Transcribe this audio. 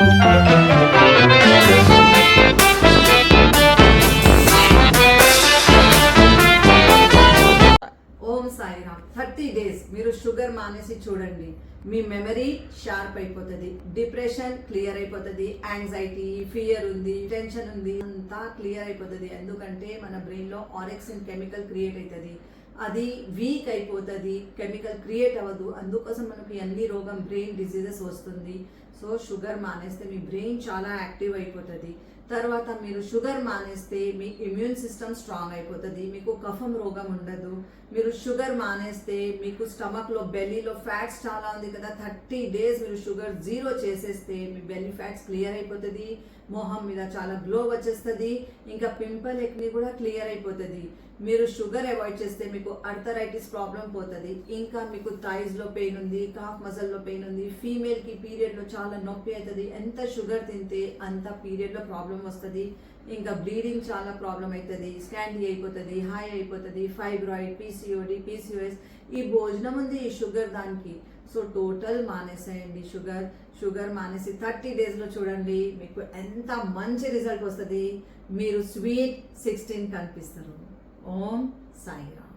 ఓం Sairam. 30 days మీరు sugar మానేసి చూడండి, మీ మెమరీ షార్ప్ అయిపోతుంది, డిప్రెషన్ క్లియర్ అయిపోతుంది, యాంగ్జైటీ, ఫియర్ ఉంది, టెన్షన్ ఉంది, అంతా క్లియర్ అయిపోతుంది. ఎందుకంటే మన బ్రెయిన్ లో ఆరెక్సిన్ కెమికల్ క్రియేట్ అవుతుంది, అది వీక్ అయిపోతుంది, కెమికల్ క్రియేట్ అవ్వదు. అందుకోసం మనకి అన్ని రోగం, బ్రెయిన్ డిసీజెస్ వస్తుంది. సో షుగర్ మానేస్తే మీ బ్రెయిన్ చాలా యాక్టివ్ అయిపోతుంది. తర్వాత మీరు షుగర్ మానేస్తే మీ ఇమ్యూన్ సిస్టమ్ స్ట్రాంగ్ అయిపోతుంది, మీకు కఫం రోగం ఉండదు. మీరు షుగర్ మానేస్తే మీకు స్టమక్లో, బెల్లీలో ఫ్యాట్స్ చాలా ఉంది కదా, 30 days మీరు షుగర్ 0 చేసేస్తే మీ బెల్లీ ఫ్యాట్స్ క్లియర్ అయిపోతుంది, మొహం మీద చాలా గ్లో వచ్చేస్తుంది, ఇంకా పింపుల్ ఎక్ని కూడా క్లియర్ అయిపోతుంది. మీరు షుగర్ అవాయిడ్ చేస్తే మీకు అర్థరైటిస్ ప్రాబ్లం పోతుంది. ఇంకా మీకు థైస్లో పెయిన్ ఉంది, కాఫ్ మజల్లో పెయిన్ ఉంది, ఫీమేల్కి పీరియడ్లో చాలా నొప్పి అవుతుంది, ఎంత షుగర్ తింటే అంత పీరియడ్లో ప్రాబ్లం వస్తుంది. ఇంకా బ్లీడింగ్ చాలా ప్రాబ్లం అవుతుంది, స్కాండీ అయిపోతుంది, హై అయిపోతుంది, ఫైబ్రాయిడ్, పీసీఓడి, పీసీఓఎస్. ఈ భోజనం ఉంది ఈ షుగర్ దానికి. సో టోటల్ మానేసేయండి షుగర్ మానేసి 30 daysలో చూడండి మీకు ఎంత మంచి రిజల్ట్ వస్తుంది. మీరు స్వీట్ 16 కనిపిస్తారు. ఓం సాయిరామ్.